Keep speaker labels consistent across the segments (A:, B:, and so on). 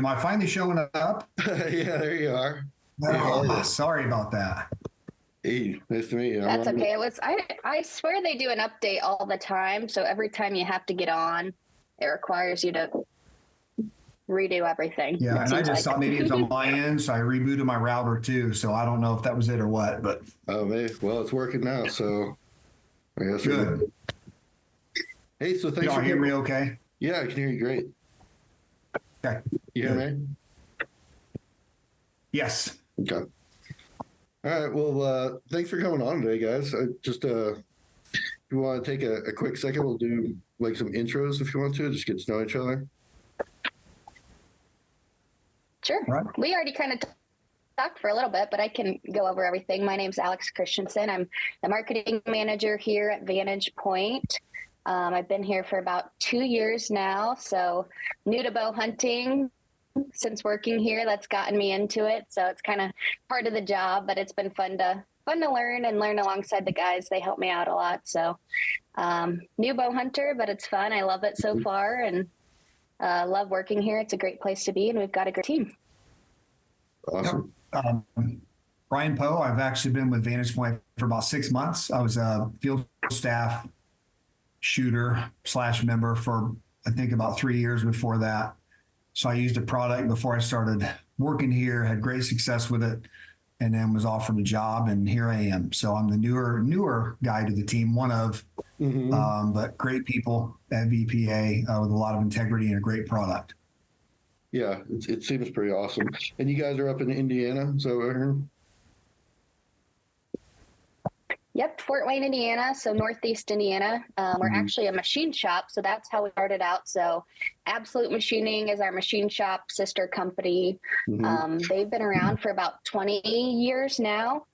A: Am I finally showing up?
B: Yeah, there you are.
A: Oh, sorry about that.
B: Hey, nice to meet you.
C: That's okay. I swear they do an update all the time. So every time you have to get on, it requires you to redo everything.
A: Yeah, and I just thought maybe it's on my end, so I rebooted my router too. So I don't know if that was it or what, but
B: oh, maybe. Well, it's working now, so I guess
A: good.
B: Hey, so thanks
A: Y'all
B: for
A: hear me okay?
B: Yeah, I can hear you great.
A: Okay.
B: You hear me?
A: Yes.
B: Okay. All right. Well, thanks for coming on today, guys. If you want to take a quick second, we'll do like some intros if you want to, just get to know each other.
C: Sure. Right. We already kind of talked for a little bit, but I can go over everything. My name's Alex Christensen. I'm the marketing manager here at Vantage Point. I've been here for about 2 years now, so new to bow hunting since working here. That's gotten me into it, so it's kind of part of the job, but it's been fun to learn and learn alongside the guys. They help me out a lot. So new bow hunter, but it's fun. I love it so far, and love working here. It's a great place to be, and we've got a great team.
B: Awesome.
A: Brian Poe. I've actually been with Vantage Point for about 6 months. I was a field staff shooter / member for, I think, about 3 years before that. So I used a product before I started working here, had great success with it, and then was offered a job, and here I am. So I'm the newer guy to the team, one of, but great people at VPA with a lot of integrity and a great product.
B: Yeah, it seems pretty awesome. And you guys are up in Indiana, so I heard?
C: Yep, Fort Wayne, Indiana, so northeast Indiana. We're actually a machine shop, so that's how we started out. So Absolute Machining is our machine shop sister company. They've been around for about 20 years now.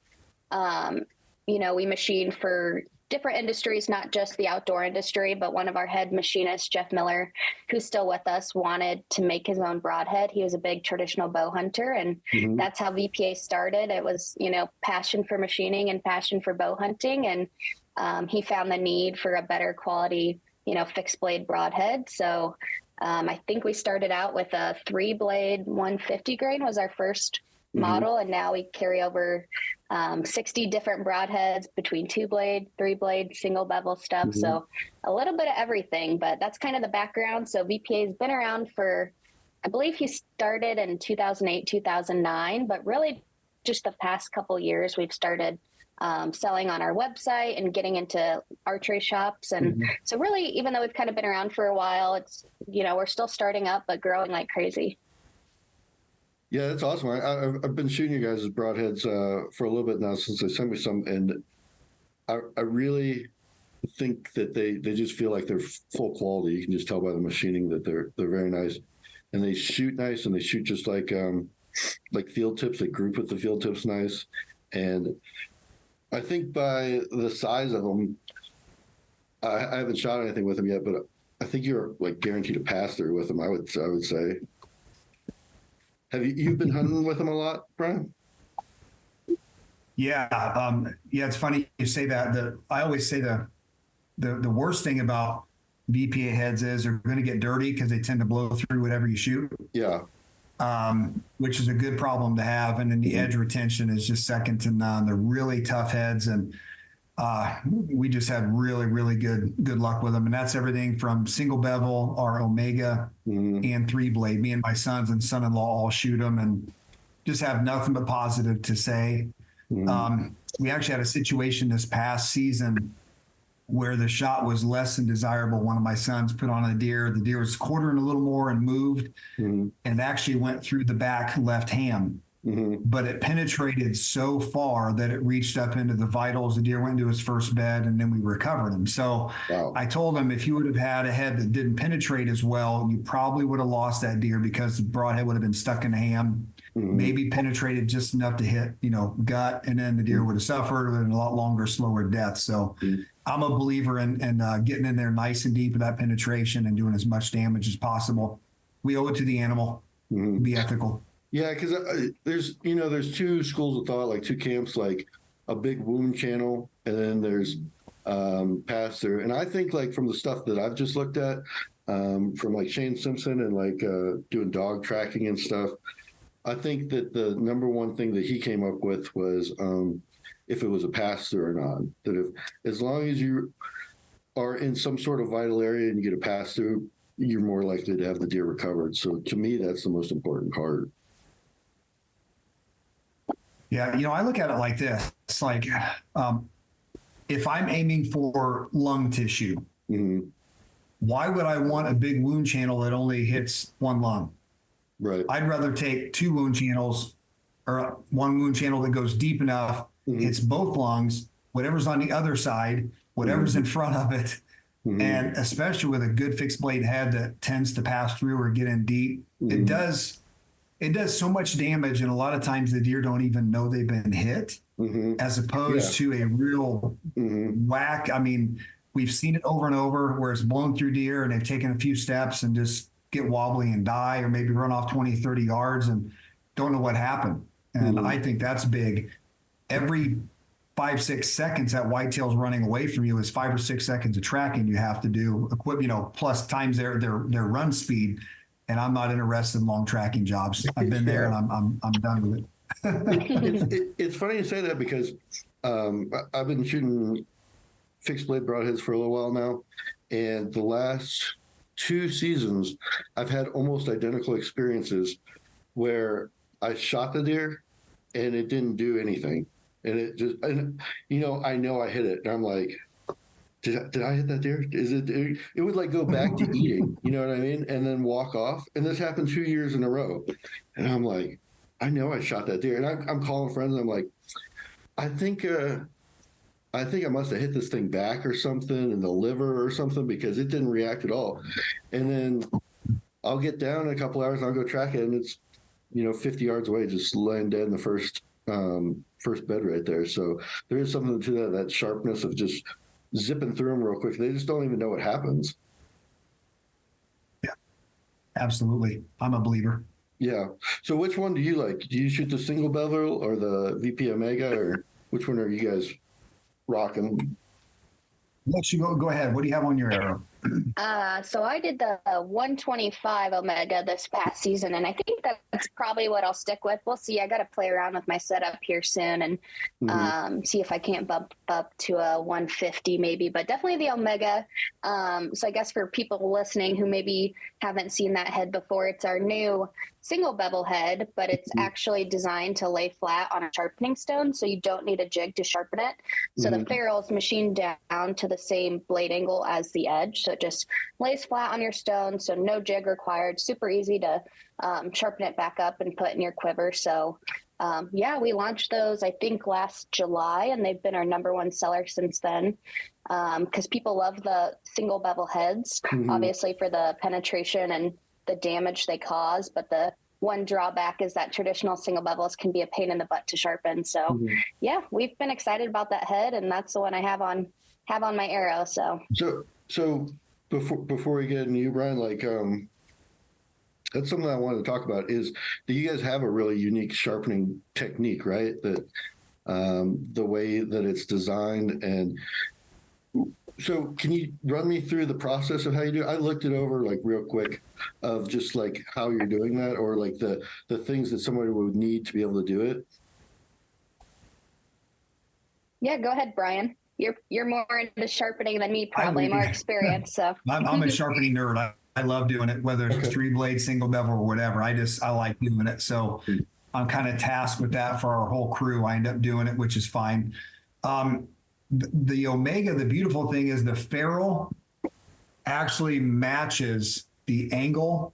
C: We machine for different industries, not just the outdoor industry, but one of our head machinists, Jeff Miller, who's still with us, wanted to make his own broadhead. He was a big traditional bow hunter, and that's how VPA started. It was, passion for machining and passion for bow hunting. And he found the need for a better quality, fixed blade broadhead. So I think we started out with a 3-blade 150 grain was our first model, and now we carry over 60 different broadheads between 2-blade, 3-blade, single bevel stuff. So a little bit of everything, but that's kind of the background. So VPA has been around for, I believe he started in 2008, 2009, but really just the past couple years we've started selling on our website and getting into archery shops. And so really, even though we've kind of been around for a while, it's, we're still starting up, but growing like crazy.
B: Yeah, that's awesome. I've been shooting you guys' broadheads for a little bit now since they sent me some, and I really think that they just feel like they're full quality. You can just tell by the machining that they're very nice, and they shoot nice, and they shoot just like field tips. They group with the field tips nice, and I think by the size of them, I haven't shot anything with them yet, but I think you're like guaranteed to pass through with them. I would say. Have you been hunting with them a lot, Brian?
A: Yeah. It's funny you say that. I always say the worst thing about VPA heads is they're going to get dirty because they tend to blow through whatever you shoot.
B: Yeah.
A: Which is a good problem to have. And then the edge retention is just second to none. They're really tough heads, and we just had really, really good luck with them. And that's everything from single bevel, our Omega, and 3-blade. Me and my sons and son-in-law all shoot them and just have nothing but positive to say. We actually had a situation this past season where the shot was less than desirable. One of my sons put on a deer. The deer was quartering a little more and moved, and actually went through the back left ham. But it penetrated so far that it reached up into the vitals. The deer went into his first bed, and then we recovered him. So I told him, if you would have had a head that didn't penetrate as well, you probably would have lost that deer because the broadhead would have been stuck in the ham, maybe penetrated just enough to hit, gut, and then the deer would have suffered and a lot longer, slower death. So I'm a believer in getting in there nice and deep with that penetration and doing as much damage as possible. We owe it to the animal. Be ethical.
B: Yeah, because there's 2 schools of thought, like 2 camps, like a big wound channel, and then there's pass through. And I think, like, from the stuff that I've just looked at, from like Shane Simpson and like doing dog tracking and stuff. I think that the number one thing that he came up with was if it was a pass through or not. That if, as long as you are in some sort of vital area and you get a pass through, you're more likely to have the deer recovered. So to me, that's the most important part.
A: Yeah, I look at it like this. It's like if I'm aiming for lung tissue,
B: Mm-hmm.
A: why would I want a big wound channel that only hits one lung?
B: Right.
A: I'd rather take two wound channels or one wound channel that goes deep enough,
B: Mm-hmm.
A: hits both lungs, whatever's on the other side, whatever's in front of it.
B: Mm-hmm.
A: And especially with a good fixed blade head that tends to pass through or get in deep, it does so much damage. And a lot of times the deer don't even know they've been hit, as opposed to a real whack. I mean, we've seen it over and over where it's blown through deer and they've taken a few steps and just get wobbly and die, or maybe run off 20, 30 yards and don't know what happened. And I think that's big. Every 5-6 seconds that whitetail's running away from you is 5 or 6 seconds of tracking you have to do, plus times their run speed. And I'm not interested in long tracking jobs. I've been there and I'm done with it.
B: It's funny you say that because I've been shooting fixed blade broadheads for a little while now, and the last 2 seasons I've had almost identical experiences where I shot the deer and it didn't do anything, and it just, and I know I hit it and I'm like, did I hit that deer? It would like go back to eating, you know what I mean, and then walk off. And this happened 2 years in a row, and I'm like, I know I shot that deer, and I'm calling friends and I'm like, I think I must have hit this thing back or something in the liver or something, because it didn't react at all. And then I'll get down in a couple hours and I'll go track it, and it's 50 yards away, just laying dead in the first bed right there. So there is something to that sharpness of just zipping through them real quick. They just don't even know what happens.
A: Yeah, absolutely. I'm a believer.
B: Yeah. So which one do you like? Do you shoot the single bevel or the VP Omega, or which one are you guys rocking?
A: Let you go ahead. What do you have on your arrow?
C: So I did the 125 Omega this past season, and I think that's probably what I'll stick with. We'll see. I got to play around with my setup here soon and see if I can't bump up to a 150 maybe, but definitely the Omega. So I guess for people listening who maybe haven't seen that head before, it's our new single bevel head, but it's actually designed to lay flat on a sharpening stone, so you don't need a jig to sharpen it. So the ferrule is machined down to the same blade angle as the edge, so it just lays flat on your stone, so no jig required. Super easy to sharpen it back up and put in your quiver. So we launched those I think last July, and they've been our #1 seller since then, because people love the single bevel heads, obviously for the penetration and the damage they cause, but the one drawback is that traditional single bevels can be a pain in the butt to sharpen. So we've been excited about that head, and that's the one I have on my arrow. So
B: before we get into you, Brian, like that's something I wanted to talk about, is that you guys have a really unique sharpening technique, right? That the way that it's designed. And so can you run me through the process of how you do it? I looked it over like real quick of just like how you're doing that, or like the things that somebody would need to be able to do it.
C: Yeah, go ahead, Brian. You're more into sharpening than me, probably more experienced. So
A: I'm a sharpening nerd. I love doing it, whether it's 3-blade, single bevel, or whatever. I like doing it. So I'm kind of tasked with that for our whole crew. I end up doing it, which is fine. The Omega, the beautiful thing is the ferrule actually matches the angle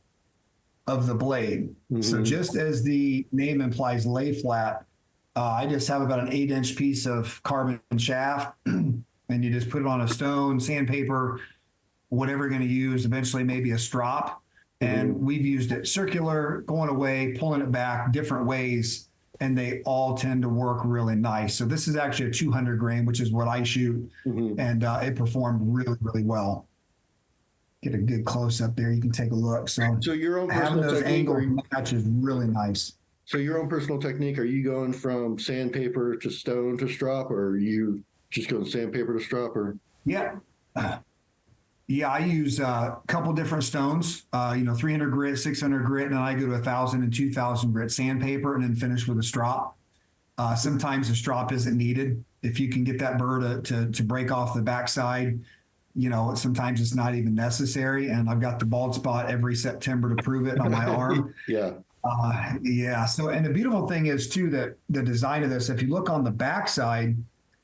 A: of the blade. So just as the name implies, lay flat, I just have about an 8-inch piece of carbon shaft, and you just put it on a stone, sandpaper, whatever you're going to use, eventually maybe a strop. And we've used it circular, going away, pulling it back, different ways, and they all tend to work really nice. So this is actually a 200 grain, which is what I shoot, and it performed really, really well. Get a good close up there. You can take a look. So
B: your own
A: having
B: personal
A: those
B: technique,
A: angle match is really nice.
B: So your own personal technique, are you going from sandpaper to stone to strop, or are you just going sandpaper to strop? Or
A: Yeah. Yeah, I use a couple different stones, 300 grit, 600 grit, and then I go to 1,000 and 2,000 grit sandpaper and then finish with a strop. Sometimes the strop isn't needed. If you can get that burr to break off the backside, sometimes it's not even necessary. And I've got the bald spot every September to prove it on my arm.
B: Yeah.
A: Yeah. So, and the beautiful thing is too, that the design of this, if you look on the backside,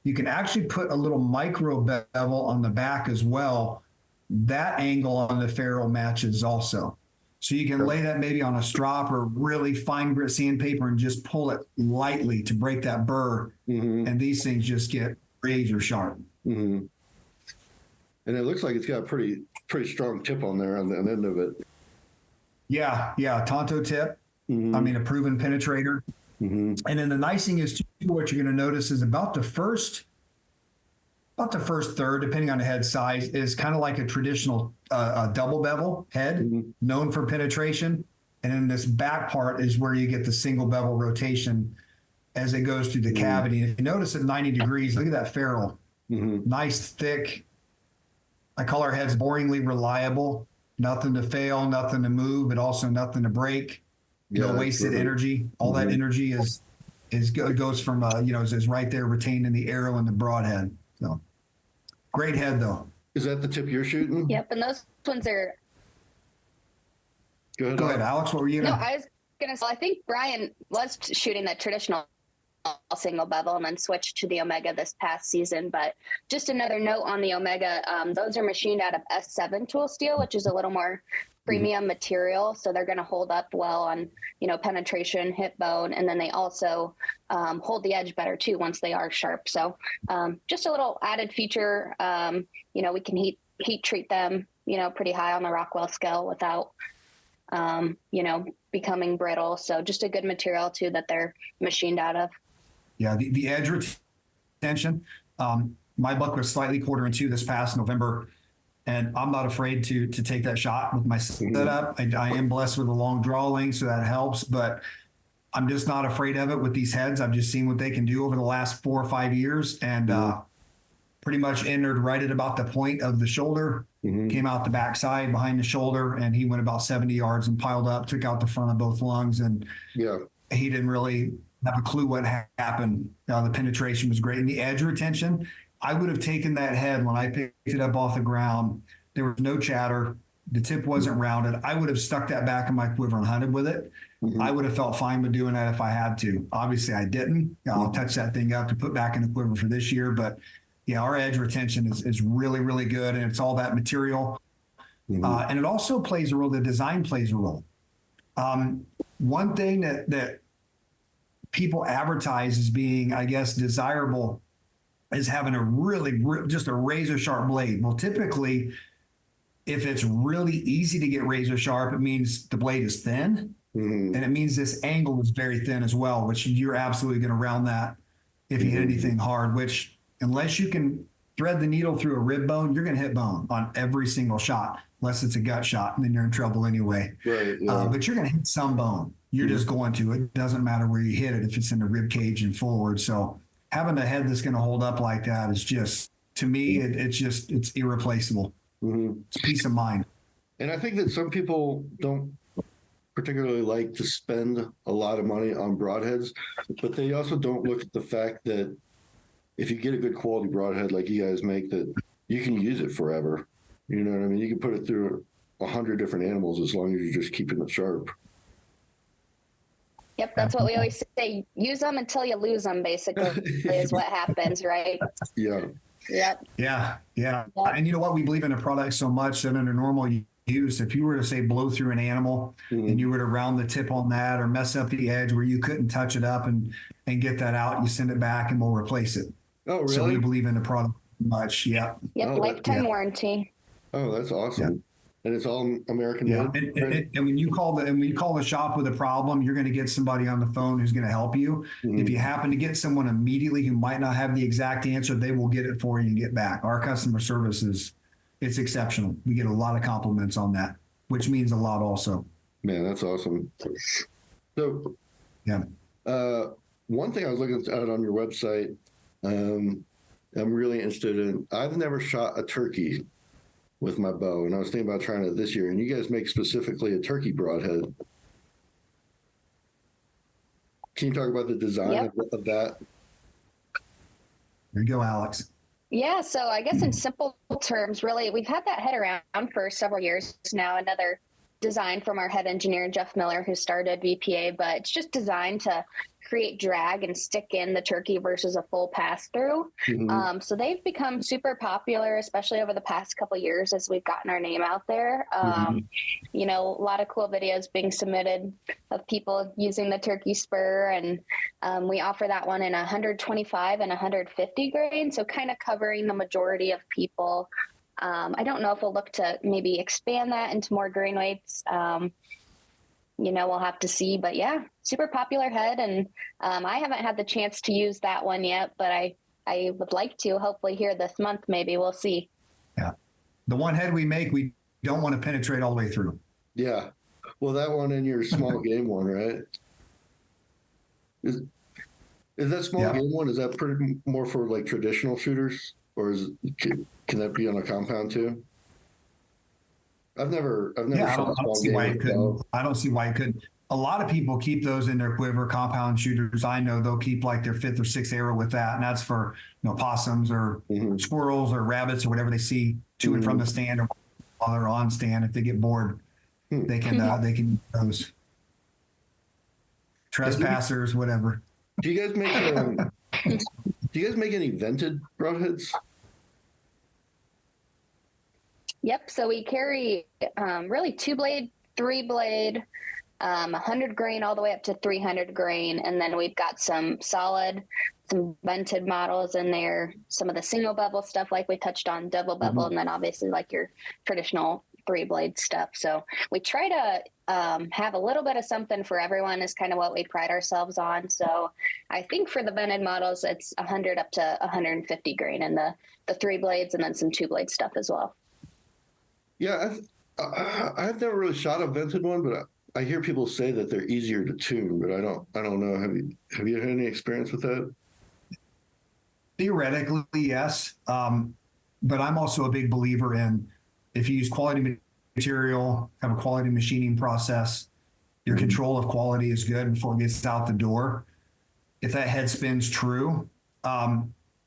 A: you can actually put a little micro bevel on the back as well. That angle on the ferrule matches also. So you can lay that maybe on a strop or really fine grit sandpaper and just pull it lightly to break that burr. And these things just get razor sharp.
B: And it looks like it's got a pretty strong tip on there on the end of it.
A: Yeah. Tonto tip. I mean, a proven penetrator. And then the nice thing is, too, what you're going to notice is about the first third, depending on the head size, is kind of like a traditional double bevel head, known for penetration. And then this back part is where you get the single bevel rotation as it goes through the cavity. And if you notice at 90 degrees, look at that ferrule. Nice, thick. I call our heads boringly reliable. Nothing to fail, nothing to move, but also nothing to break. No wasted energy. All that energy goes from is right there retained in the arrow and the broadhead. So great head though.
B: Is that the tip you're shooting?
C: Yep, and those ones are.
B: Go
A: ahead, Alex. What were you?
C: No, I was gonna say. I think Brian was shooting the traditional single bevel and then switched to the Omega this past season. But just another note on the Omega, those are machined out of S7 tool steel, which is a little more premium material, so they're going to hold up well on penetration, hip bone, and then they also hold the edge better too once they are sharp. So just a little added feature. We can heat treat them pretty high on the Rockwell scale without becoming brittle. So just a good material too that they're machined out of.
A: Yeah, the edge retention. My buck was slightly 1/4" this past November. And I'm not afraid to take that shot with my setup. I am blessed with a long draw length, so that helps. But I'm just not afraid of it with these heads. I've just seen what they can do over the last 4 or 5 years, and pretty much entered right at about the point of the shoulder. Came out the backside behind the shoulder, and he went about 70 yards and piled up, took out the front of both lungs, and he didn't really have a clue what happened. The penetration was great, and the edge retention. I would have taken that head when I picked it up off the ground. There was no chatter. The tip wasn't rounded. I would have stuck that back in my quiver and hunted with it. I would have felt fine with doing that if I had to. Obviously, I didn't. I'll touch that thing up to put back in the quiver for this year. But yeah, our edge retention is really, really good, and it's all that material. And it also plays a role. The design plays a role. One thing that people advertise as being, I guess, desirable is having just a razor sharp blade. Well, typically, if it's really easy to get razor sharp, it means the blade is thin, and it means this angle is very thin as well, which you're absolutely going to round that if you hit anything hard, which unless you can thread the needle through a rib bone, you're going to hit bone on every single shot, unless it's a gut shot, and then you're in trouble anyway.
B: Right, yeah.
A: But you're going to hit some bone. You're just going to. It doesn't matter where you hit it if it's in the rib cage and forward. So having a head that's going to hold up like that is just, to me, it's irreplaceable. It's peace of mind.
B: And I think that some people don't particularly like to spend a lot of money on broadheads, but they also don't look at the fact that if you get a good quality broadhead like you guys make, that you can use it forever. You know what I mean? You can put it through 100 different animals as long as you're just keeping it sharp.
C: Yep, that's what we always say. Use them until you lose them, basically, is what happens, right?
B: Yeah.
C: Yep.
A: Yeah. And you know what? We believe in a product so much that under normal use, if you were to say blow through an animal and you were to round the tip on that or mess up the edge where you couldn't touch it up and get that out, you send it back and we'll replace it.
B: Oh, really?
A: So we believe in the product much. Yeah.
C: Yep. Lifetime warranty.
B: Oh, that's awesome. Yeah. And it's all American made.
A: And when you call the shop with a problem, you're going to get somebody on the phone who's going to help you. If you happen to get someone immediately who might not have the exact answer, they will get it for you and get back. Our customer service it's exceptional. We get a lot of compliments on that, which means a lot also.
B: Man, that's awesome. So,
A: yeah.
B: One thing I was looking at on your website, I'm really interested in. I've never shot a turkey. with my bow, and I was thinking about trying it this year. And you guys make specifically a turkey broadhead. Can you talk about the design of that?
A: There you go, Alex.
C: Yeah, so I guess in simple terms, really, we've had that head around for several years now. Another design from our head engineer, Jeff Miller, who started VPA, but it's just designed to create drag and stick in the turkey versus a full pass through.
B: Mm-hmm.
C: So they've become super popular, especially over the past couple of years as we've gotten our name out there. You know, a lot of cool videos being submitted of people using the turkey spur, and we offer that one in 125 and 150 grain, so kind of covering the majority of people. I don't know if we'll look to maybe expand that into more grain weights. You know, we'll have to see, but yeah, super popular head. And I haven't had the chance to use that one yet, but I would like to, hopefully here this month, maybe. We'll see.
A: Yeah. The one head we make, we don't want to penetrate all the way through.
B: Yeah. Well, that one in your small game one, right? Is that small game one, is that pretty more for like traditional shooters, or can that be on a compound too? I've never shot a small game with a bow.
A: I don't see why you couldn't. A lot of people keep those in their quiver, compound shooters. I know they'll keep like their 5th or 6th arrow with that, and that's for, you know, possums or squirrels or rabbits or whatever they see to and from the stand, or while they're on stand. If they get bored, they can use those. Trespassers, whatever.
B: Do you guys make any vented broadheads?
C: Yep. So we carry really 2-blade, 3-blade, 100 grain all the way up to 300 grain. And then we've got some vented models in there, some of the single bevel stuff like we touched on, double bevel, and then obviously like your traditional 3-blade stuff. So we try to have a little bit of something for everyone is kind of what we pride ourselves on. So I think for the vented models, it's 100 up to 150 grain in the 3 blades, and then some 2-blade stuff as well.
B: Yeah, I've never really shot a vented one, but I hear people say that they're easier to tune, but I don't know. Have you had any experience with that?
A: Theoretically, yes. But I'm also a big believer in, if you use quality material, have a quality machining process, your control of quality is good before it gets out the door. If that head spin's true,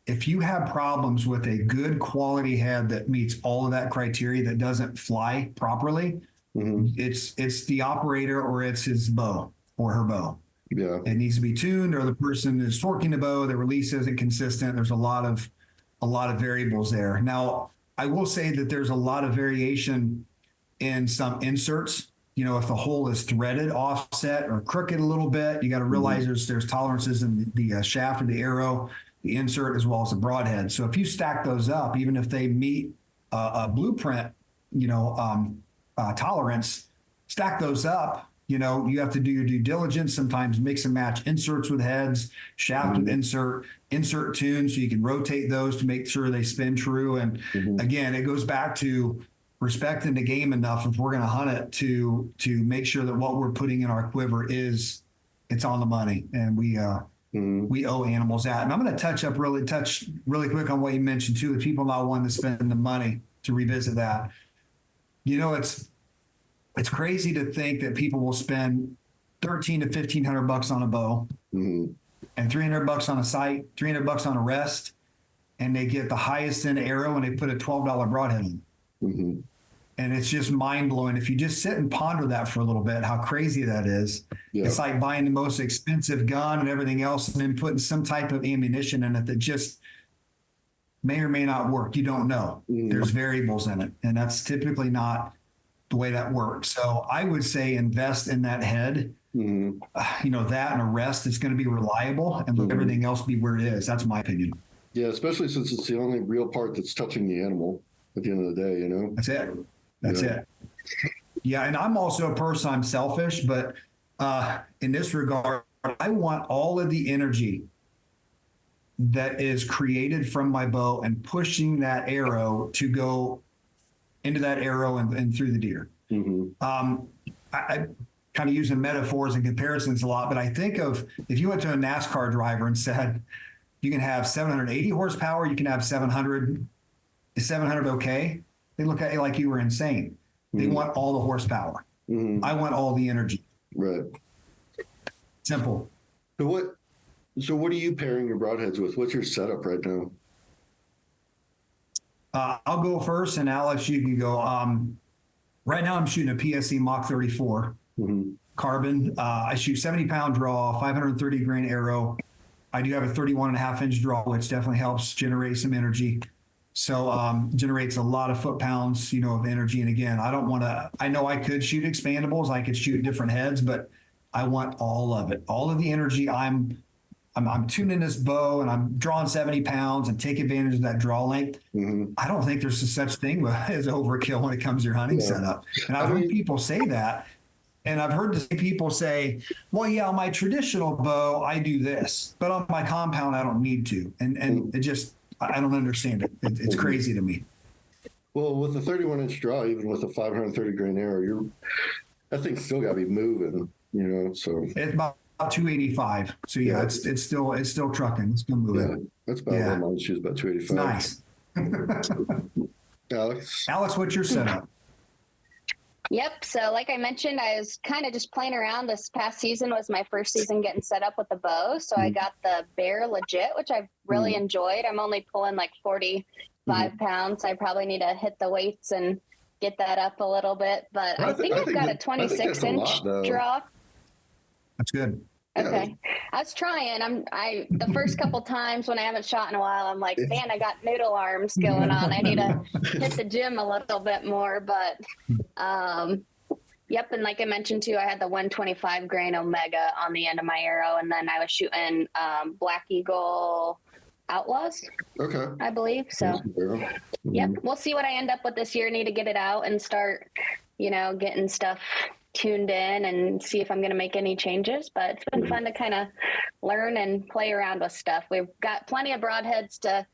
A: if you have problems with a good quality head that meets all of that criteria that doesn't fly properly, it's the operator or it's his bow or her bow.
B: Yeah.
A: It needs to be tuned, or the person is torquing the bow, the release isn't consistent. There's a lot of variables there. Now, I will say that there's a lot of variation in some inserts. You know, if the hole is threaded, offset, or crooked a little bit, you got to realize there's tolerances in the shaft of the arrow, the insert, as well as the broadhead. So if you stack those up, even if they meet a blueprint, tolerance, stack those up. You know, you have to do your due diligence, sometimes mix and match inserts with heads, shaft with insert tune, so you can rotate those to make sure they spin true. And again, it goes back to respecting the game enough, if we're going to hunt it, to make sure that what we're putting in our quiver it's on the money, and we owe animals that. And I'm going to touch really quick on what you mentioned too, with people not wanting to spend the money to revisit that. You know, it's crazy to think that people will spend $1,300 to $1,500 on a bow and $300 on a sight, $300 on a rest, and they get the highest end arrow and they put a $12 broadhead in. And it's just mind blowing. If you just sit and ponder that for a little bit, how crazy that is. Yeah. It's like buying the most expensive gun and everything else, and then putting some type of ammunition in it that just may or may not work. You don't know. There's variables in it, and that's typically not the way that works. So I would say invest in that head, that and a rest that's going to be reliable, and let everything else be where it is. That's my opinion.
B: Yeah, especially since it's the only real part that's touching the animal at the end of the day, you know?
A: That's it. That's it. Yeah, and I'm also a person, I'm selfish, but in this regard, I want all of the energy that is created from my bow and pushing that arrow to go into that arrow and through the deer. I kind of using metaphors and comparisons a lot, but I think of, if you went to a NASCAR driver and said, you can have 780 horsepower, you can have 700, is 700 okay? They look at you like you were insane. They want all the horsepower. I want all the energy.
B: Right.
A: Simple.
B: So what are you pairing your broadheads with? What's your setup right now?
A: I'll go first, and Alex, you can go. Right now, I'm shooting a PSE Mach 34 carbon. I shoot 70-pound draw, 530 grain arrow. I do have a 31.5-inch draw, which definitely helps generate some energy. So generates a lot of foot-pounds, of energy. And again, I don't want to. I know I could shoot expandables. I could shoot different heads, but I want all of it, all of the energy. I'm tuning this bow and I'm drawing 70 pounds and take advantage of that draw length. I don't think there's a such thing as overkill when it comes to your hunting setup. And I've heard people say that. And I've heard people say, well, yeah, on my traditional bow, I do this, but on my compound, I don't need to. And it just, I don't understand it. It's crazy to me.
B: Well, with a 31-inch draw, even with a 530 grain arrow, that thing's still got to be moving, so.
A: It's about 285. So yeah, it's still trucking. It's still moving.
B: Yeah, that's about what mine shoots, about 285.
A: Nice.
B: Alex,
A: what's your setup?
C: Yep. So like I mentioned, I was kind of just playing around. This past season was my first season getting set up with the bow. So I got the Bear Legit, which I've really enjoyed. I'm only pulling like 45 pounds. I probably need to hit the weights and get that up a little bit. But I think I've got a 26-inch draw.
A: That's good.
C: Okay. I was trying. The first couple times when I haven't shot in a while, I'm like, man, I got noodle arms going on. I need to hit the gym a little bit more, but, yep. And like I mentioned too, I had the 125 grain Omega on the end of my arrow. And then I was shooting, Black Eagle Outlaws.
B: Okay.
C: I believe. So, yep. We'll see what I end up with this year. Need to get it out and start, getting stuff tuned in and see if I'm going to make any changes, but it's been fun to kind of learn and play around with stuff. We've got plenty of broadheads to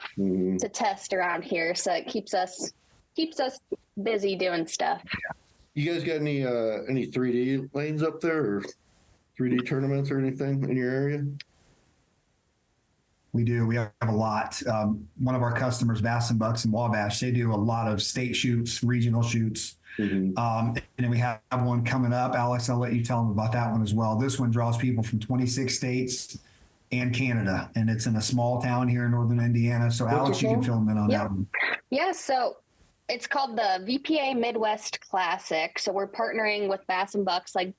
C: test around here, so it keeps us busy doing stuff.
B: You guys got any 3D lanes up there, or 3D tournaments or anything in your area?
A: We do. We have a lot. One of our customers, Bass and Bucks and Wabash, they do a lot of state shoots, regional shoots. And then we have one coming up. Alex, I'll let you tell them about that one as well. This one draws people from 26 states and Canada, and it's in a small town here in northern Indiana. So Alex, you can fill them in on that one.
C: Yeah, so it's called the VPA Midwest Classic. So we're partnering with Bass and Bucks, like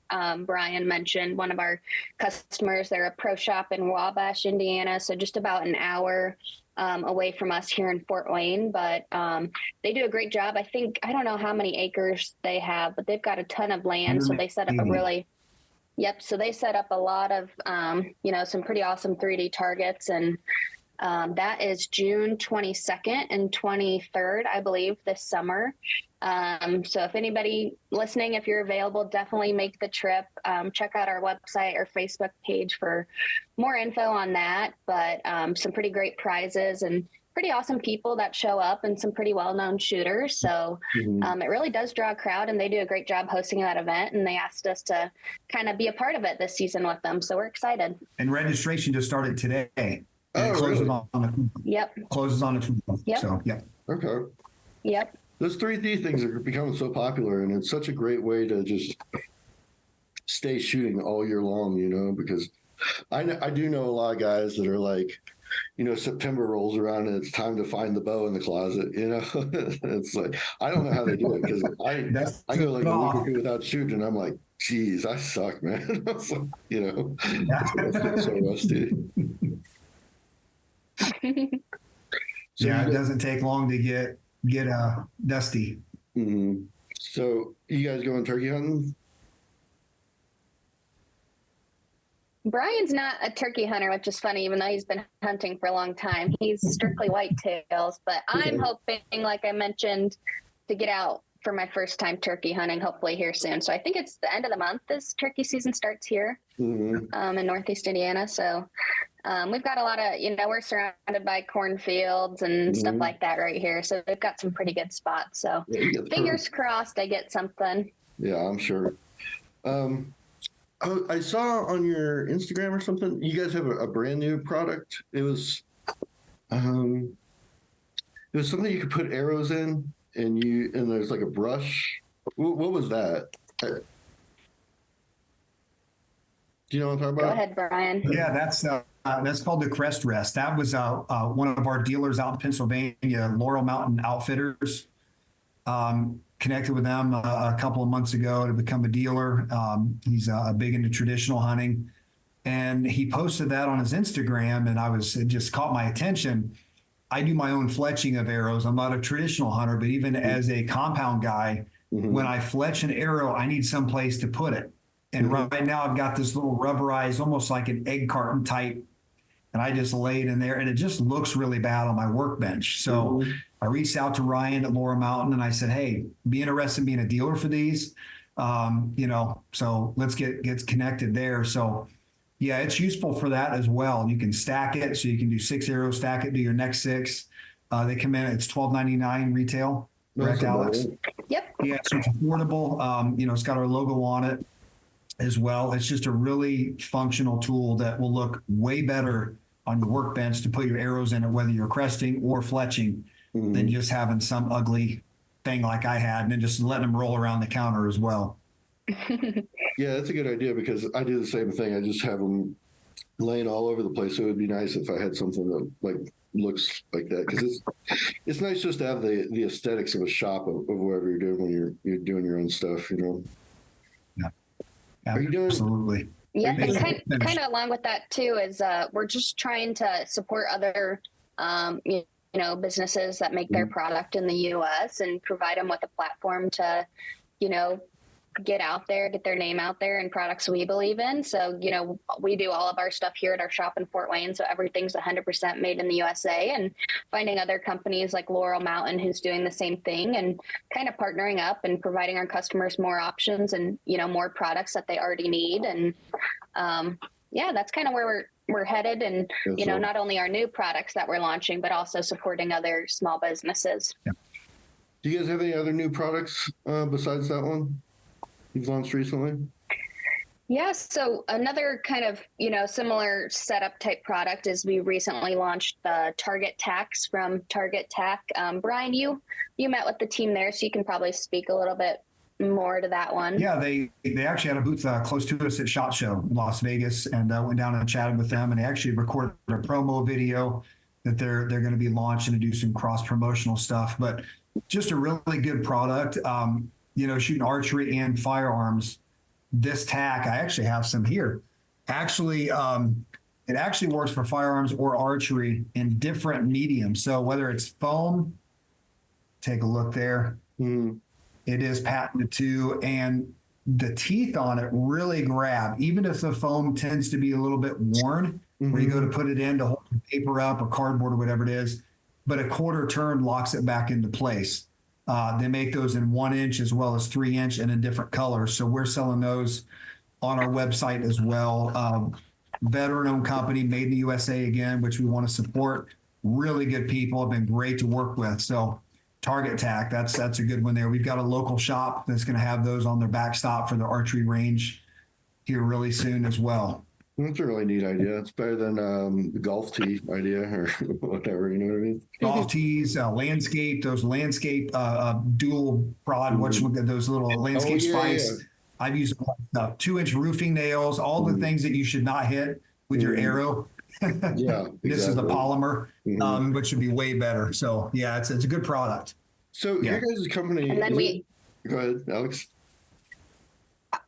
C: Brian mentioned, one of our customers. They're a pro shop in Wabash, Indiana, so just about an hour away from us here in Fort Wayne, but they do a great job. I don't know how many acres they have, but they've got a ton of land. So they set up so they set up a lot of, some pretty awesome 3D targets. And that is June 22nd and 23rd, I believe, this summer. So if anybody listening, if you're available, definitely make the trip. Check out our website or Facebook page for more info on that. But some pretty great prizes and pretty awesome people that show up and some pretty well-known shooters. So it really does draw a crowd, and they do a great job hosting that event. And they asked us to kind of be a part of it this season with them. So we're excited.
A: And registration just started today.
B: Oh,
A: closes
B: really?
A: Closes on the 12th.
C: Yep.
A: So, yep.
B: Okay.
C: Yep.
B: Those 3D things are becoming so popular, and it's such a great way to just stay shooting all year long, because I do know a lot of guys that are like, September rolls around and it's time to find the bow in the closet, It's like, I don't know how they do it, because I go like a week or two without shooting, and I'm like, geez, I suck, man. It's like, I'm so rusty.
A: It doesn't take long to get dusty.
B: So you guys going turkey hunting?
C: Brian's not a turkey hunter, which is funny, even though he's been hunting for a long time. He's strictly whitetails, but I'm hoping, like I mentioned, to get out for my first time turkey hunting, hopefully here soon. So I think it's the end of the month. This turkey season starts here in Northeast Indiana. So we've got a lot of, we're surrounded by cornfields and stuff like that right here. So we've got some pretty good spots. So fingers crossed I get something.
B: Yeah, I'm sure. I saw on your Instagram or something, you guys have a brand new product. It was something you could put arrows in, and there's like a brush. What was that? Do you know what I'm talking
C: Go
B: about?
C: ahead, Brian.
A: Yeah, that's called the Crest Rest. That was one of our dealers out in Pennsylvania, Laurel Mountain Outfitters. Connected with them a couple of months ago to become a dealer. He's big into traditional hunting, and he posted that on his Instagram, and it just caught my attention. I do my own fletching of arrows. I'm not a traditional hunter, but even as a compound guy, when I fletch an arrow, I need some place to put it. And right now I've got this little rubberized, almost like an egg carton type, and I just lay it in there, and it just looks really bad on my workbench. So I reached out to Ryan at Laurel Mountain, and I said, "Hey, be interested in being a dealer for these, so let's get connected there." So yeah, it's useful for that as well. You can stack it, so you can do 6 arrows, stack it, do your next 6. They come in, it's $12.99 retail. Correct, Alex?
C: Yep.
A: Yeah, so it's affordable. It's got our logo on it as well. It's just a really functional tool that will look way better on your workbench to put your arrows in it, whether you're cresting or fletching, than just having some ugly thing like I had, and then just letting them roll around the counter as well.
B: Yeah, that's a good idea because I do the same thing. I just have them laying all over the place. So it would be nice if I had something that like looks like that, because it's nice just to have the aesthetics of a shop of whatever you're doing when you're doing your own stuff.
A: Yeah,
B: Are you doing?
A: Absolutely.
C: Yep,
B: Are you
C: and
B: doing-
C: kind of along with that too is we're just trying to support other businesses that make their product in the U.S. and provide them with a platform to get out there, get their name out there and products we believe in. So, we do all of our stuff here at our shop in Fort Wayne. So everything's 100% made in the USA, and finding other companies like Laurel Mountain who's doing the same thing and kind of partnering up and providing our customers more options and, more products that they already need. And that's kind of where we're headed. And, not only our new products that we're launching, but also supporting other small businesses.
A: Yeah.
B: Do you guys have any other new products besides that one you've launched recently?
C: Yeah, so another kind of, similar setup type product is we recently launched the Target Tax from Target Tack. Brian, you met with the team there, so you can probably speak a little bit more to that one.
A: Yeah, they actually had a booth close to us at SHOT Show in Las Vegas, and went down and chatted with them, and they actually recorded a promo video that they're going to be launching to do some cross promotional stuff. But just a really good product. Shooting archery and firearms. This tack, I actually have some here. Actually, it actually works for firearms or archery in different mediums. So whether it's foam, take a look there. It is patented too, and the teeth on it really grab, even if the foam tends to be a little bit worn, where you go to put it in to hold the paper up or cardboard or whatever it is, but a quarter turn locks it back into place. They make those in 1 inch as well as 3 inch and in different colors. So we're selling those on our website as well. Veteran-owned company, made in the USA again, which we want to support. Really good people, have been great to work with. So Target Tack, that's a good one there. We've got a local shop that's going to have those on their backstop for the archery range here really soon as well.
B: That's a really neat idea. It's better than the golf tee idea or whatever, you know what I mean?
A: Golf tees, those landscape dual prod, those little landscape spikes. Yeah. I've used 2-inch roofing nails, all the things that you should not hit with your arrow.
B: Yeah, exactly.
A: This is the polymer, which should be way better. So yeah, it's a good product.
B: So your guys' company.
C: And then
B: go ahead, Alex.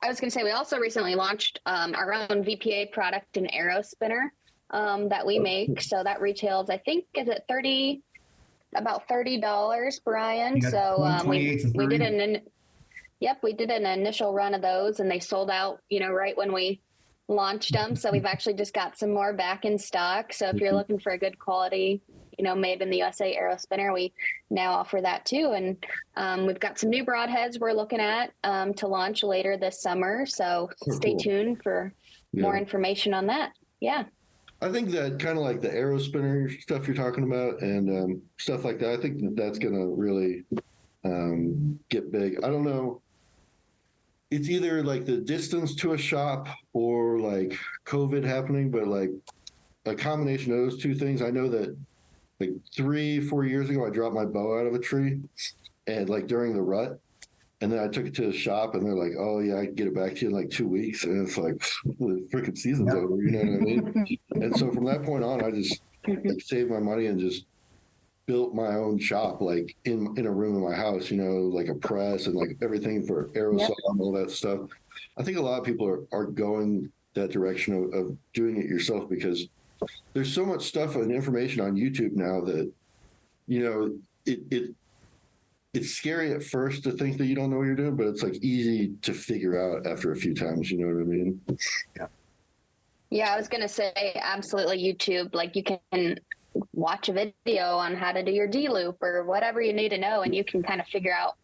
C: I was going to say, we also recently launched our own VPA product, an arrow spinner that we make. So that retails, I think, is it about $30, Brian?
A: Yeah,
C: so we did we did an initial run of those, and they sold out, right when we launched them. So we've actually just got some more back in stock. So if you're looking for a good quality, made in the USA arrow spinner, we now offer that too. And we've got some new broadheads we're looking at to launch later this summer. So stay tuned for more information on that. Yeah.
B: I think that kind of like the arrow spinner stuff you're talking about and stuff like that, I think that's going to really get big. I don't know. It's either like the distance to a shop or like COVID happening, but like a combination of those two things. I know that like 3-4 years ago, I dropped my bow out of a tree and like during the rut. And then I took it to the shop, and they're like, "Oh yeah, I can get it back to you in like 2 weeks." And it's like, the freaking season's over. You know what I mean? And so from that point on, I just like saved my money and just built my own shop, like in a room in my house. You know, like a press and like everything for aerosol and all that stuff. I think a lot of people are going that direction of doing it yourself, because there's so much stuff and information on YouTube now that, you know, it's scary at first to think that you don't know what you're doing, but it's like easy to figure out after a few times. You know what I mean?
A: Yeah.
C: Yeah, I was going to say absolutely YouTube. Like you can watch a video on how to do your D loop or whatever you need to know, and you can kind of figure out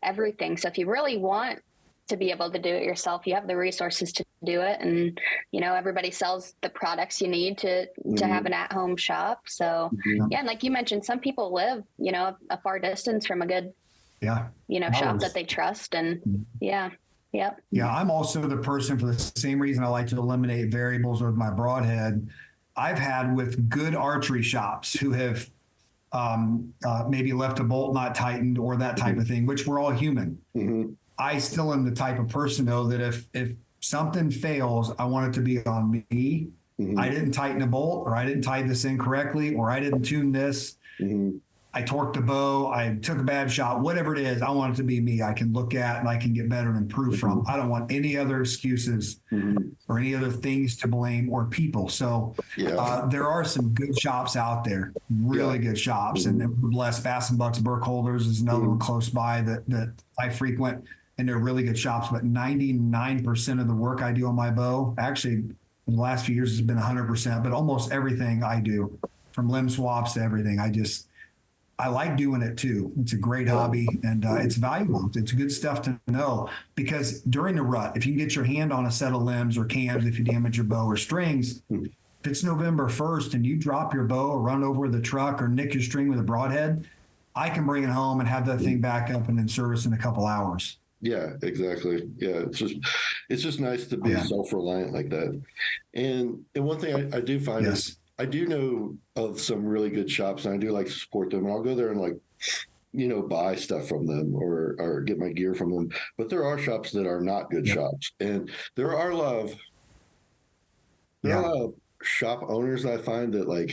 C: everything. So if you really want to be able to do it yourself, you have the resources to do it. And, you know, everybody sells the products you need to have an at-home shop. So yeah. And like you mentioned, some people live, you know, a far distance from a good, you know, shop that they trust. And yeah. I'm also the person, for the same reason I like to eliminate variables with my broadhead, I've had with good archery shops who have maybe left a bolt not tightened or that type of thing, which we're all human. I still am the type of person, though, that if something fails, I want it to be on me. I didn't tighten a bolt, or I didn't tie this in correctly, or I didn't tune this. I torqued the bow, I took a bad shot, whatever it is, I want it to be me. I can look at and I can get better and improve from. I don't want any other excuses or any other things to blame or people. So there are some good shops out there, really good shops. And we're blessed. Bass and Bucks Burkholders is another one close by that I frequent. And they're really good shops, but 99% of the work I do on my bow, actually in the last few years has been 100%, but almost everything I do, from limb swaps to everything, I like doing it too. It's a great hobby, and it's valuable. It's good stuff to know, because during the rut, if you can get your hand on a set of limbs or cams, if you damage your bow or strings, if it's November 1st and you drop your bow or run over the truck or nick your string with a broadhead, I can bring it home and have that thing back up and in service in a couple hours.
B: Yeah, exactly. Yeah, it's just nice to be self-reliant like that. And one thing I do find is I do know of some really good shops, and I do like to support them. And I'll go there and, like, you know, buy stuff from them or get my gear from them. But there are shops that are not good shops, and there are a lot of shop owners I find that like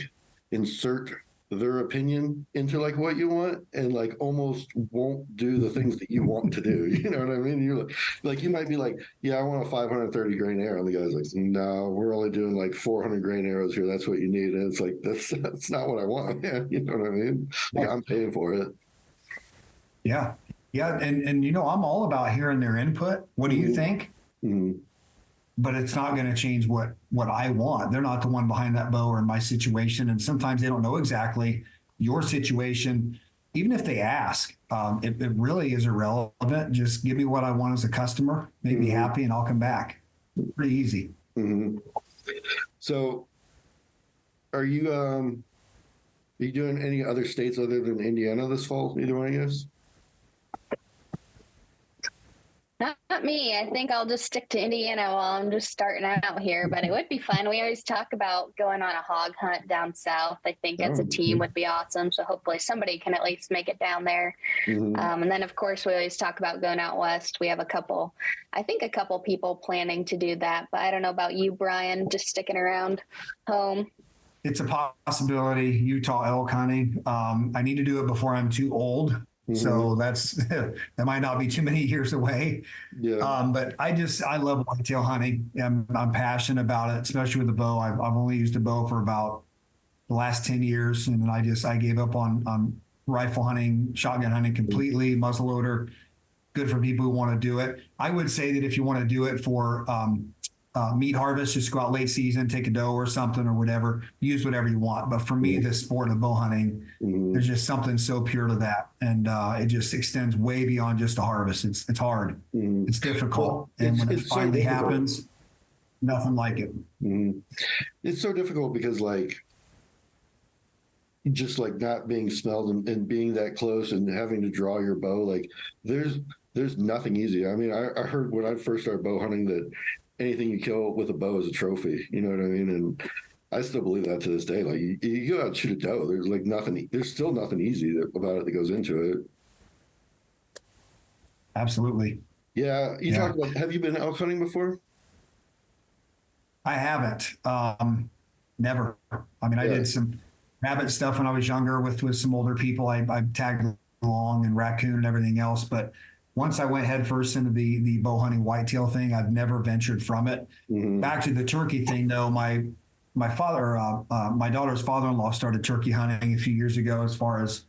B: insert their opinion into like what you want, and like almost won't do the things that you want to do. You know what I mean? You're like you might be like, yeah, I want a 530 grain arrow, and the guy's like, no, we're only doing like 400 grain arrows here. That's what you need. And it's like, that's not what I want. You know what I mean? Like, I'm paying for it.
A: Yeah. And you know, I'm all about hearing their input. What do you think? But it's not going to change what I want. They're not the one behind that bow or in my situation. And sometimes they don't know exactly your situation. Even if they ask, it really is irrelevant. Just give me what I want as a customer, make me happy, and I'll come back. Pretty easy.
B: So are you doing any other states other than Indiana this fall? Either one of you guys?
C: Not me. I think I'll just stick to Indiana while I'm just starting out here, but it would be fun. We always talk about going on a hog hunt down south. I think as a team would be awesome. So hopefully somebody can at least make it down there. And then of course we always talk about going out west. We have a couple people planning to do that, but I don't know about you, Brian, just sticking around home.
A: It's a possibility. Utah elk hunting. I need to do it before I'm too old. So that might not be too many years away. But I love whitetail hunting. I'm passionate about it, especially with the bow. I've only used a bow for about the last 10 years. And then I gave up on rifle hunting, shotgun hunting completely, muzzleloader. Good for people who want to do it. I would say that if you want to do it for meat harvest, just go out late season, take a doe or something or whatever, use whatever you want. But for me, the sport of bow hunting, there's just something so pure to that. And it just extends way beyond just a harvest. It's hard. It's difficult. And when it finally happens, nothing like it.
B: It's so difficult because like, just like not being smelled and being that close and having to draw your bow, like there's nothing easy. I mean, I heard when I first started bow hunting that anything you kill with a bow is a trophy. You know what I mean? And I still believe that to this day. Like you go out and shoot a doe, there's still nothing easy about it that goes into it.
A: Absolutely.
B: Yeah. You talked about, have you been elk hunting before?
A: I haven't. Never. I mean, I
B: Yeah.
A: did some rabbit stuff when I was younger with some older people. I tagged along and raccoon and everything else. But once I went headfirst into the bow hunting whitetail thing, I've never ventured from it.
B: Mm-hmm.
A: Back to the turkey thing, though, my father, my daughter's father-in-law started turkey hunting a few years ago, as far as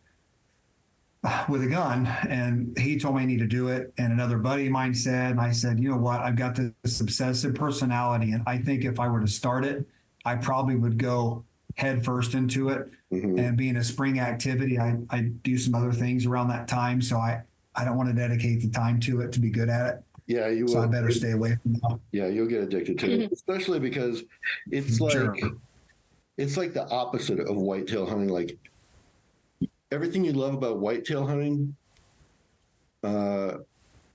A: with a gun, and he told me I need to do it. And another buddy of mine said, and I said, you know what? I've got this obsessive personality, and I think if I were to start it, I probably would go head first into it.
B: Mm-hmm.
A: And being a spring activity, I do some other things around that time, so I don't want to dedicate the time to it to be good at it.
B: Yeah, you will.
A: So I better stay away from that.
B: Yeah, you'll get addicted to it, especially because it's
A: Sure.
B: like the opposite of whitetail hunting. Like everything you love about whitetail hunting,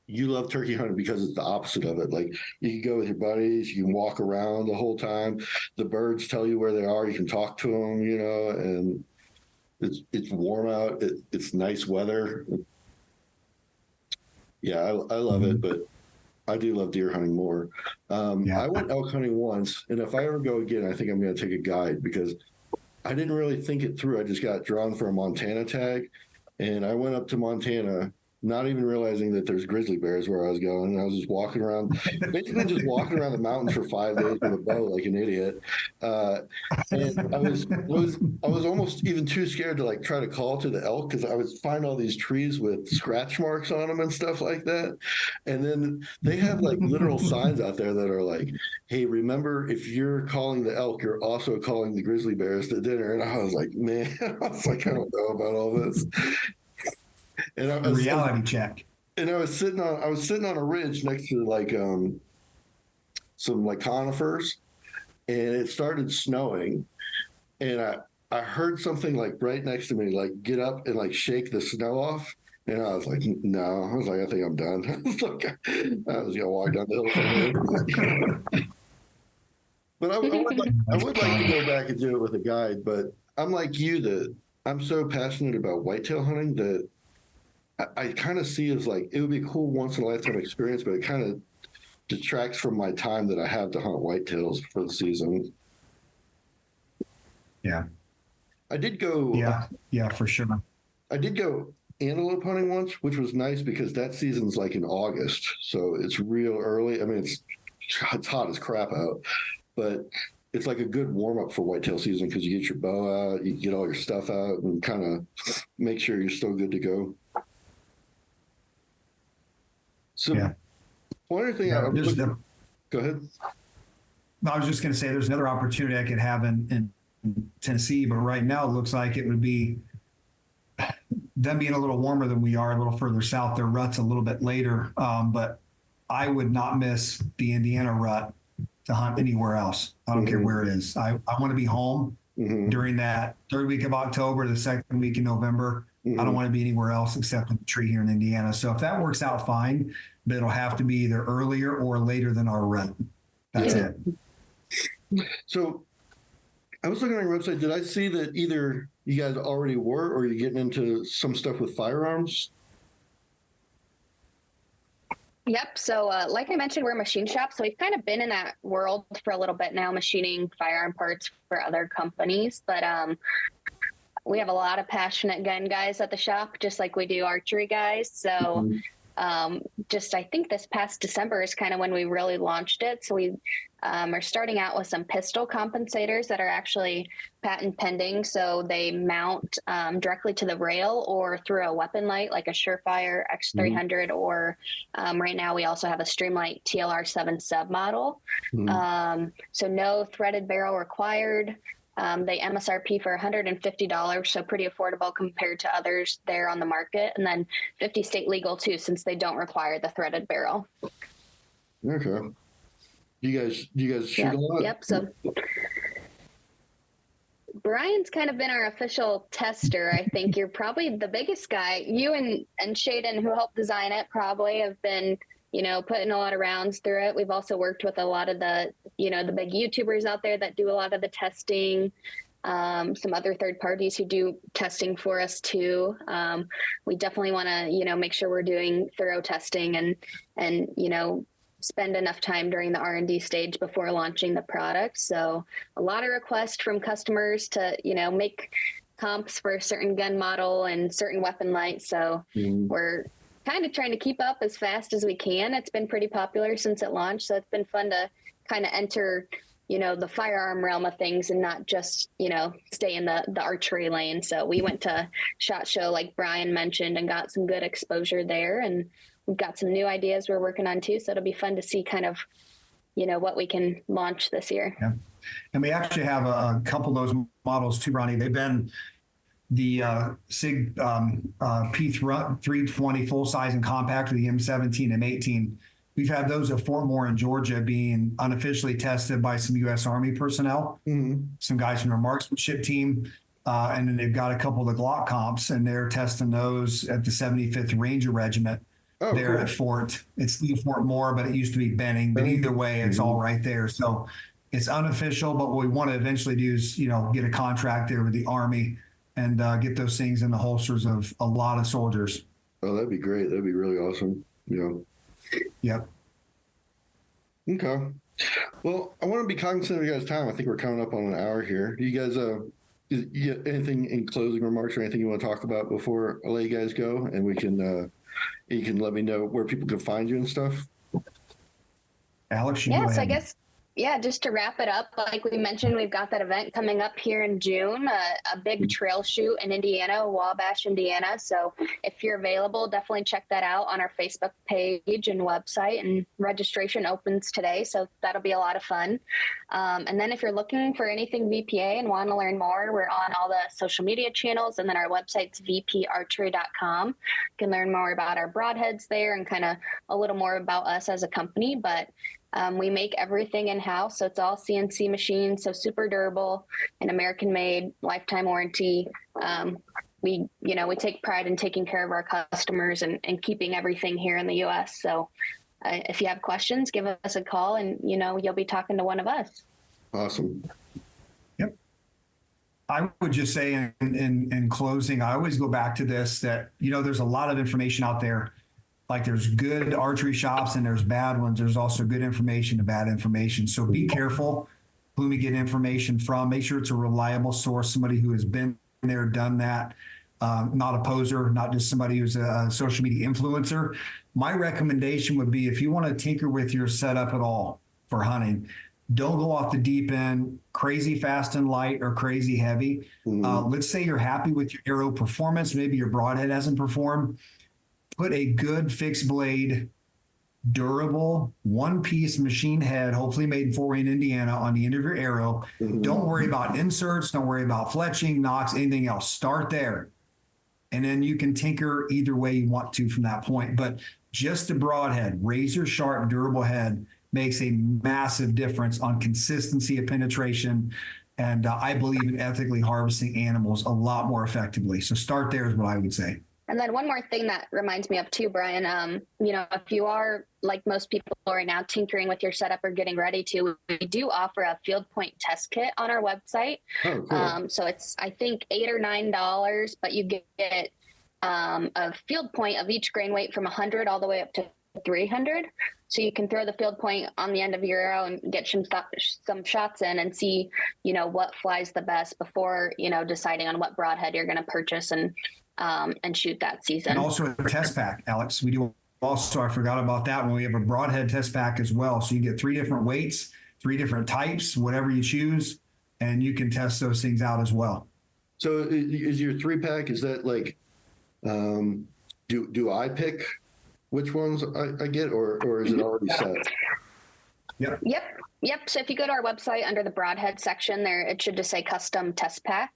B: you love turkey hunting because it's the opposite of it. Like you can go with your buddies, you can walk around the whole time. The birds tell you where they are. You can talk to them, you know, and it's warm out. It's nice weather. Yeah, I love it, but I do love deer hunting more. I went elk hunting once, and if I ever go again, I think I'm going to take a guide because I didn't really think it through. I just got drawn for a Montana tag, and I went up to Montana, not even realizing that there's grizzly bears where I was going. And I was just walking around, basically just walking around the mountains for 5 days with a bow like an idiot. And I was almost even too scared to like try to call to the elk because I would find all these trees with scratch marks on them and stuff like that. And then they have like literal signs out there that are like, hey, remember, if you're calling the elk, you're also calling the grizzly bears to dinner. And I was like, man, I was like, I don't know about all this. And I was
A: reality check.
B: And I was sitting on a ridge next to like some like conifers, and it started snowing, and I heard something like right next to me like get up and like shake the snow off. And I was like, no. I was like, I think I'm done. I was gonna walk down the hill from there. But I would like to go back and do it with a guide. But I'm like you, that I'm so passionate about whitetail hunting that I kind of see as like it would be a cool once in a lifetime experience, but it kind of detracts from my time that I have to hunt whitetails for the season.
A: Yeah.
B: I did go.
A: Yeah, for sure.
B: I did go antelope hunting once, which was nice because that season's like in August, so it's real early. I mean, it's hot as crap out, but it's like a good warm up for whitetail season because you get your bow out, you get all your stuff out, and kind of make sure you're still good to go. So, one other thing, go ahead.
A: I was just going to say there's another opportunity I could have in Tennessee, but right now it looks like it would be them being a little warmer than we are, a little further south. Their rut's a little bit later, but I would not miss the Indiana rut to hunt anywhere else. I don't care where it is. I want to be home during that third week of October, the second week in November. I don't want to be anywhere else except in the tree here in Indiana. So if that works out, fine, but it'll have to be either earlier or later than our rut. That's it.
B: So I was looking on your website. Did I see that either you guys already were or you're getting into some stuff with firearms?
C: Yep. So like I mentioned, we're a machine shop. So we've kind of been in that world for a little bit now, machining firearm parts for other companies. But we have a lot of passionate gun guys at the shop, just like we do archery guys. So just I think this past December is kind of when we really launched it. So we are starting out with some pistol compensators that are actually patent pending. So they mount directly to the rail or through a weapon light like a Surefire X300 or right now we also have a Streamlight TLR7 sub model. So no threaded barrel required. They MSRP for $150, so pretty affordable compared to others there on the market, and then 50 state legal too, since they don't require the threaded barrel.
B: Okay. Do you guys shoot a lot?
C: Yep. So Brian's kind of been our official tester. I think you're probably the biggest guy. You and Shaden, who helped design it, probably have been, putting a lot of rounds through it. We've also worked with a lot of the, the big YouTubers out there that do a lot of the testing. some other third parties who do testing for us too. We definitely want to, make sure we're doing thorough testing and spend enough time during the R&D stage before launching the product. So a lot of requests from customers to, make comps for a certain gun model and certain weapon light. So we're kind of trying to keep up as fast as we can. It's been pretty popular since it launched. So it's been fun to kind of enter, the firearm realm of things and not just, stay in the archery lane. So we went to SHOT Show, like Brian mentioned, and got some good exposure there. And we've got some new ideas we're working on too. So it'll be fun to see kind of, what we can launch this year.
A: Yeah. And we actually have a couple of those models too, Ronnie. They've been the SIG P320 full size and compact, the M17, M18. We've had those at Fort Moore in Georgia being unofficially tested by some U.S. Army personnel, some guys from their marksmanship team. And then they've got a couple of the Glock comps, and they're testing those at the 75th Ranger Regiment there at Fort. It's the Fort Moore, but it used to be Benning. But either way, it's all right there. So it's unofficial, but what we want to eventually do is, get a contract there with the Army and get those things in the holsters of a lot of soldiers.
B: Oh, that'd be great. That'd be really awesome.
A: Yep.
B: Okay. Well, I want to be cognizant of you guys' time. I think we're coming up on an hour here. You guys, anything in closing remarks or anything you want to talk about before I let you guys go? And we can, you can let me know where people can find you and stuff.
A: Alex, you go ahead.
C: So I guess, just to wrap it up, like we mentioned, we've got that event coming up here in June, a big trail shoot in Indiana, Wabash, Indiana. So if you're available, definitely check that out on our Facebook page and website, and registration opens today. So that'll be a lot of fun. And then if you're looking for anything VPA and want to learn more, we're on all the social media channels, and then our website's vparchery.com. You can learn more about our broadheads there and kind of a little more about us as a company. But we make everything in-house, so it's all CNC machines, so super durable and American-made, lifetime warranty. We take pride in taking care of our customers and keeping everything here in the U.S. So if you have questions, give us a call, and you'll be talking to one of us.
B: Awesome.
A: Yep. I would just say in closing, I always go back to this, that there's a lot of information out there. Like there's good archery shops and there's bad ones. There's also good information and bad information. So be careful whom you get information from. Make sure it's a reliable source, somebody who has been there, done that, not a poser, not just somebody who's a social media influencer. My recommendation would be, if you want to tinker with your setup at all for hunting, don't go off the deep end, crazy fast and light or crazy heavy. Let's say you're happy with your arrow performance. Maybe your broadhead hasn't performed. Put a good fixed blade, durable, one-piece machine head, hopefully made in Fort Wayne, Indiana, on the end of your arrow. Don't worry about inserts. Don't worry about fletching, knocks, anything else. Start there. And then you can tinker either way you want to from that point. But just a broadhead, razor-sharp, durable head makes a massive difference on consistency of penetration. And I believe in ethically harvesting animals a lot more effectively. So start there is what I would say.
C: And then one more thing that reminds me of too, Brian, if you are, like most people right now, tinkering with your setup or getting ready to, we do offer a field point test kit on our website.
B: Oh, cool.
C: So it's, I think, $8 or $9, but you get a field point of each grain weight from 100 all the way up to 300. So you can throw the field point on the end of your arrow and get some shots in and see, what flies the best before, deciding on what broadhead you're going to purchase and shoot that season.
A: And also a test pack, Alex. We do also, I forgot about that one. We have a broadhead test pack as well. So you get 3 different weights, 3 different types, whatever you choose, and you can test those things out as well.
B: So is your 3-pack, is that like, do I pick which ones I get, or is it already set?
C: Yep. So if you go to our website under the broadhead section there, it should just say custom test pack.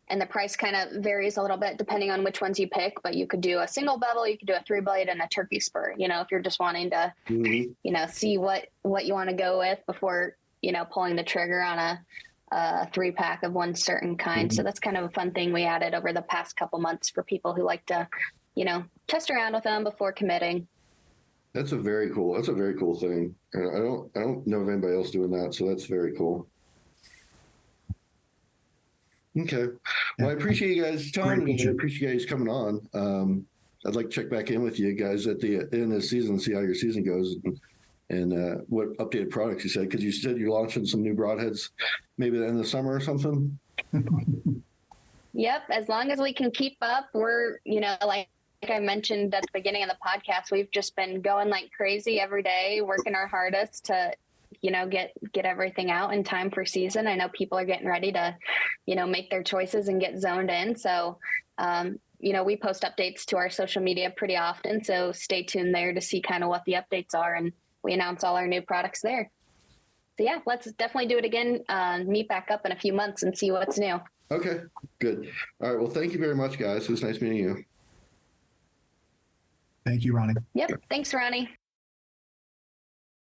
C: And the price kind of varies a little bit depending on which ones you pick, but you could do a single bevel, you could do a 3-blade and a turkey spur, if you're just wanting to, see what you want to go with before, pulling the trigger on a 3-pack of one certain kind. So that's kind of a fun thing we added over the past couple months for people who like to, test around with them before committing.
B: That's a very cool thing. I don't know of anybody else doing that. So that's very cool. Okay. Well, I appreciate you guys' time.
A: Great
B: And I
A: picture.
B: appreciate you guys coming on. I'd like to check back in with you guys at the end of the season, see how your season goes, and what updated products you said, because you said you're launching some new broadheads maybe at the end of the summer or something.
C: Yep. As long as we can keep up, we're, like I mentioned at the beginning of the podcast, we've just been going like crazy every day, working our hardest to, get everything out in time for season. I know people are getting ready to, make their choices and get zoned in. So, we post updates to our social media pretty often. So stay tuned there to see kind of what the updates are. And we announce all our new products there. So yeah, let's definitely do it again. Meet back up in a few months and see what's new.
B: Okay, good. All right. Well, thank you very much, guys. It was nice meeting you.
A: Thank you, Ronnie.
C: Yep. Thanks, Ronnie.